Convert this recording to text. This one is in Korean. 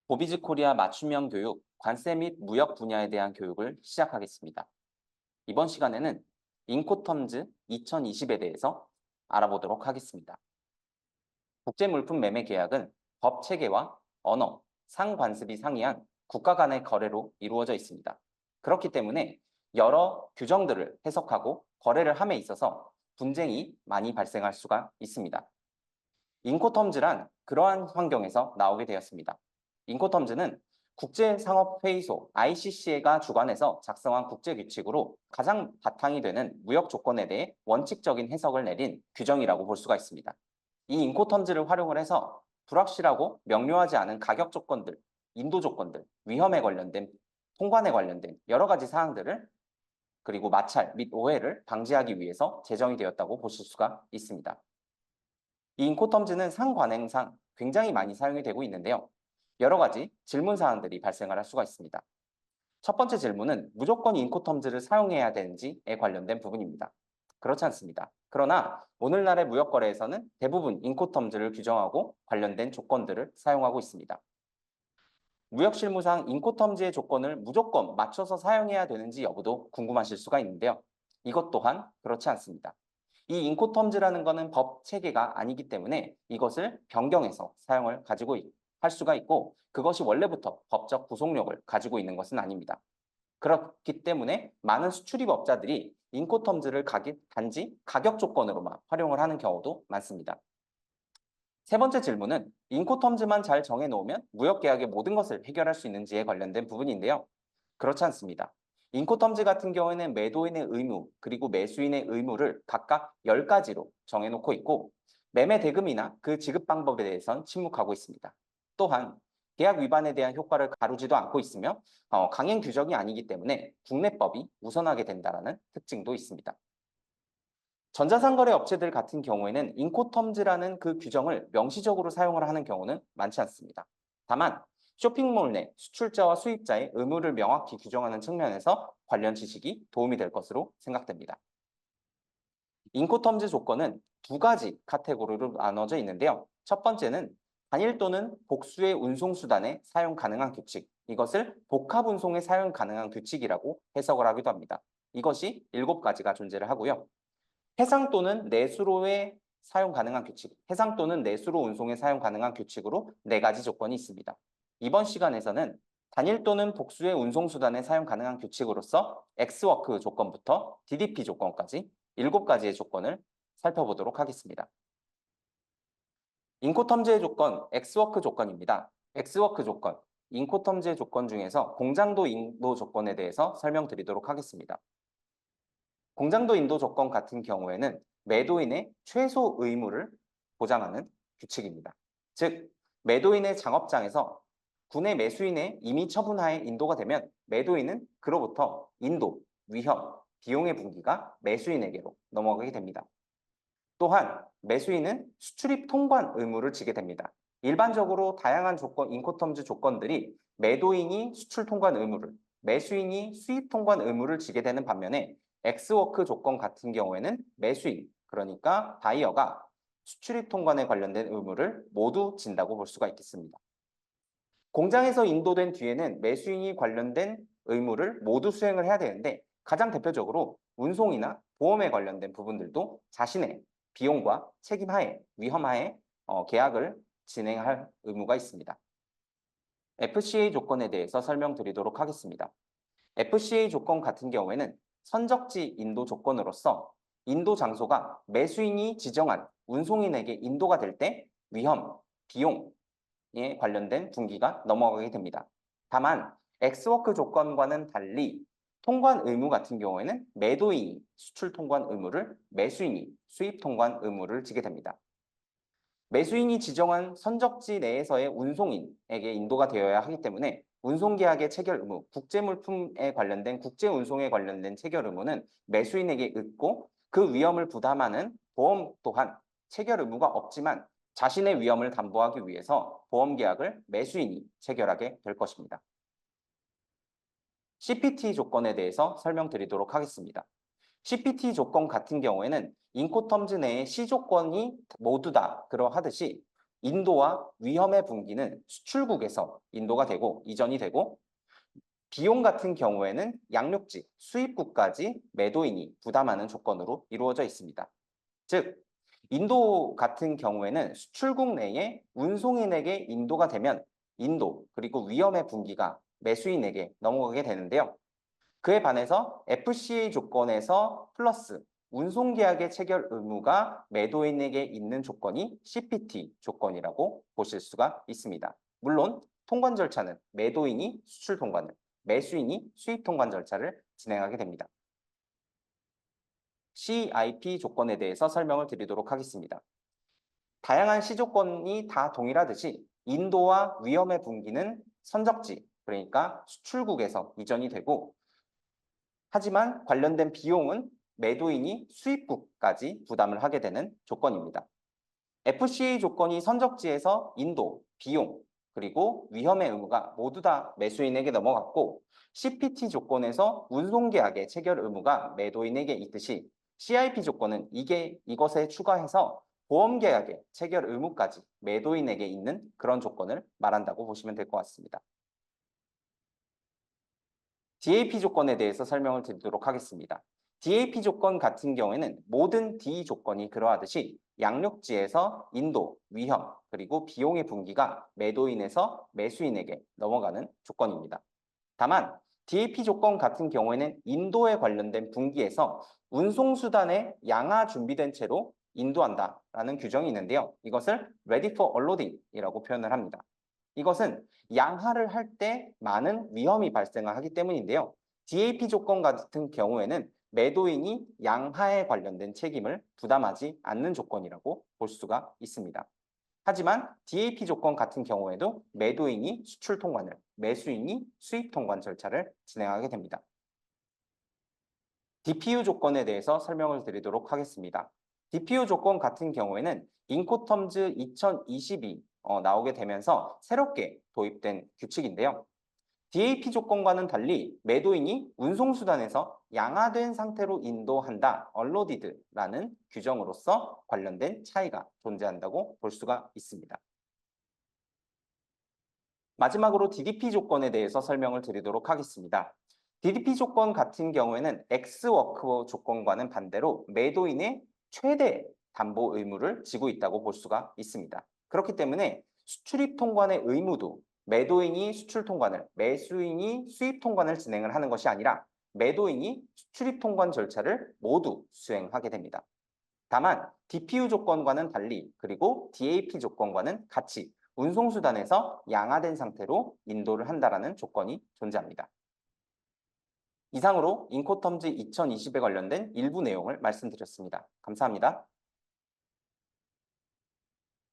보비즈 코리아 맞춤형 교육, 관세 및 무역 분야에 대한 교육을 시작하겠습니다. 이번 시간에는 인코텀즈 2020에 대해서 알아보도록 하겠습니다. 국제물품 매매 계약은 법 체계와 언어, 상관습이 상이한 국가 간의 거래로 이루어져 있습니다. 그렇기 때문에 여러 규정들을 해석하고 거래를 함에 있어서 분쟁이 많이 발생할 수가 있습니다. 인코텀즈란 그러한 환경에서 나오게 되었습니다. 인코텀즈는 국제상업회의소 ICC가 주관해서 작성한 국제규칙으로 가장 바탕이 되는 무역 조건에 대해 원칙적인 해석을 내린 규정이라고 볼 수가 있습니다. 이 인코텀즈를 활용을 해서 불확실하고 명료하지 않은 가격 조건들, 인도 조건들, 위험에 관련된 통관에 관련된 여러 가지 사항들을 그리고 마찰 및 오해를 방지하기 위해서 제정이 되었다고 보실 수가 있습니다. 이 인코텀즈는 상관행상 굉장히 많이 사용이 되고 있는데요. 여러 가지 질문 사항들이 발생을 할 수가 있습니다. 첫 번째 질문은 무조건 인코텀즈를 사용해야 되는지에 관련된 부분입니다. 그렇지 않습니다. 그러나 오늘날의 무역거래에서는 대부분 인코텀즈를 규정하고 관련된 조건들을 사용하고 있습니다. 무역실무상 인코텀즈의 조건을 무조건 맞춰서 사용해야 되는지 여부도 궁금하실 수가 있는데요. 이것 또한 그렇지 않습니다. 이 인코텀즈라는 것은 법 체계가 아니기 때문에 이것을 변경해서 사용을 할 수가 있고 그것이 원래부터 법적 구속력을 가지고 있는 것은 아닙니다. 그렇기 때문에 많은 수출입업자들이 인코텀즈를 단지 가격 조건으로만 활용을 하는 경우도 많습니다. 세 번째 질문은 인코텀즈만 잘 정해놓으면 무역계약의 모든 것을 해결할 수 있는지에 관련된 부분인데요. 그렇지 않습니다. 인코텀즈 같은 경우에는 매도인의 의무 그리고 매수인의 의무를 각각 10가지로 정해놓고 있고 매매 대금이나 그 지급 방법에 대해서는 침묵하고 있습니다. 또한 계약 위반에 대한 효과를 가루지도 않고 있으며 강행 규정이 아니기 때문에 국내법이 우선하게 된다는 특징도 있습니다. 전자상거래 업체들 같은 경우에는 인코텀즈라는 그 규정을 명시적으로 사용을 하는 경우는 많지 않습니다. 다만 쇼핑몰 내 수출자와 수입자의 의무를 명확히 규정하는 측면에서 관련 지식이 도움이 될 것으로 생각됩니다. 인코텀즈 조건은 두 가지 카테고리로 나눠져 있는데요. 첫 번째는 단일 또는 복수의 운송수단에 사용 가능한 규칙, 이것을 복합운송에 사용 가능한 규칙이라고 해석을 하기도 합니다. 이것이 7가지가 존재를 하고요. 해상 또는 내수로의 사용 가능한 규칙, 해상 또는 내수로 운송에 사용 가능한 규칙으로 4가지 조건이 있습니다. 이번 시간에서는 단일 또는 복수의 운송수단에 사용 가능한 규칙으로서 엑스워크 조건부터 DDP 조건까지 7가지의 조건을 살펴보도록 하겠습니다. 인코텀즈의 조건, 엑스워크 조건입니다. 엑스워크 조건, 인코텀즈의 조건 중에서 공장도 인도 조건에 대해서 설명드리도록 하겠습니다. 공장도 인도 조건 같은 경우에는 매도인의 최소 의무를 보장하는 규칙입니다. 즉, 매도인의 장업장에서 군의 매수인의 임의 처분하에 인도가 되면 매도인은 그로부터 인도, 위험, 비용의 분기가 매수인에게로 넘어가게 됩니다. 또한 매수인은 수출입 통관 의무를 지게 됩니다. 일반적으로 다양한 조건, 인코텀즈 조건들이 매도인이 수출 통관 의무를, 매수인이 수입 통관 의무를 지게 되는 반면에 엑스워크 조건 같은 경우에는 매수인, 그러니까 바이어가 수출입 통관에 관련된 의무를 모두 진다고 볼 수가 있겠습니다. 공장에서 인도된 뒤에는 매수인이 관련된 의무를 모두 수행을 해야 되는데 가장 대표적으로 운송이나 보험에 관련된 부분들도 자신의 비용과 책임하에, 위험하에 계약을 진행할 의무가 있습니다. FCA 조건에 대해서 설명드리도록 하겠습니다. FCA 조건 같은 경우에는 선적지 인도 조건으로서 인도 장소가 매수인이 지정한 운송인에게 인도가 될 때 위험, 비용에 관련된 분기가 넘어가게 됩니다. 다만 엑스워크 조건과는 달리 통관 의무 같은 경우에는 매도인이 수출 통관 의무를, 매수인이 수입 통관 의무를 지게 됩니다. 매수인이 지정한 선적지 내에서의 운송인에게 인도가 되어야 하기 때문에 운송계약의 체결 의무, 국제물품에 관련된 국제운송에 관련된 체결 의무는 매수인에게 있고 그 위험을 부담하는 보험 또한 체결 의무가 없지만 자신의 위험을 담보하기 위해서 보험계약을 매수인이 체결하게 될 것입니다. CPT 조건에 대해서 설명드리도록 하겠습니다. CPT 조건 같은 경우에는 인코텀즈 내의 C 조건이 모두 다 그러하듯이 인도와 위험의 분기는 수출국에서 인도가 되고 이전이 되고 비용 같은 경우에는 양육지, 수입국까지 매도인이 부담하는 조건으로 이루어져 있습니다. 즉, 인도 같은 경우에는 수출국 내에 운송인에게 인도가 되면 인도 그리고 위험의 분기가 매수인에게 넘어가게 되는데요. 그에 반해서 FCA 조건에서 플러스 운송계약의 체결 의무가 매도인에게 있는 조건이 CPT 조건이라고 보실 수가 있습니다. 물론 통관 절차는 매도인이 수출 통관을, 매수인이 수입 통관 절차를 진행하게 됩니다. CIP 조건에 대해서 설명을 드리도록 하겠습니다. 다양한 시조건이 다 동일하듯이 인도와 위험의 분기는 선적지, 그러니까 수출국에서 이전이 되고 하지만 관련된 비용은 매도인이 수입국까지 부담을 하게 되는 조건입니다. FCA 조건이 선적지에서 인도, 비용, 그리고 위험의 의무가 모두 다 매수인에게 넘어갔고 CPT 조건에서 운송계약의 체결 의무가 매도인에게 있듯이 CIP 조건은 이것에 추가해서 보험계약의 체결 의무까지 매도인에게 있는 그런 조건을 말한다고 보시면 될 것 같습니다. DAP 조건에 대해서 설명을 드리도록 하겠습니다. DAP 조건 같은 경우에는 모든 D 조건이 그러하듯이 양육지에서 인도, 위험, 그리고 비용의 분기가 매도인에서 매수인에게 넘어가는 조건입니다. 다만 DAP 조건 같은 경우에는 인도에 관련된 분기에서 운송수단의 양하 준비된 채로 인도한다라는 규정이 있는데요. 이것을 Ready for Unloading이라고 표현을 합니다. 이것은 양하를 할 때 많은 위험이 발생하기 때문인데요. DAP 조건 같은 경우에는 매도인이 양하에 관련된 책임을 부담하지 않는 조건이라고 볼 수가 있습니다. 하지만 DAP 조건 같은 경우에도 매도인이 수출 통관을, 매수인이 수입 통관 절차를 진행하게 됩니다. DPU 조건에 대해서 설명을 드리도록 하겠습니다. DPU 조건 같은 경우에는 인코텀즈 2022 나오게 되면서 새롭게 도입된 규칙인데요. DAP 조건과는 달리 매도인이 운송수단에서 양하된 상태로 인도한다, unloaded라는 규정으로서 관련된 차이가 존재한다고 볼 수가 있습니다. 마지막으로 DDP 조건에 대해서 설명을 드리도록 하겠습니다. DDP 조건 같은 경우에는 X워크 조건과는 반대로 매도인의 최대 담보 의무를 지고 있다고 볼 수가 있습니다. 그렇기 때문에 수출입 통관의 의무도 매도인이 수출 통관을, 매수인이 수입 통관을 진행을 하는 것이 아니라 매도인이 수출입 통관 절차를 모두 수행하게 됩니다. 다만 DPU 조건과는 달리 그리고 DAP 조건과는 같이 운송수단에서 양하된 상태로 인도를 한다라는 조건이 존재합니다. 이상으로 인코텀즈 2020에 관련된 일부 내용을 말씀드렸습니다. 감사합니다.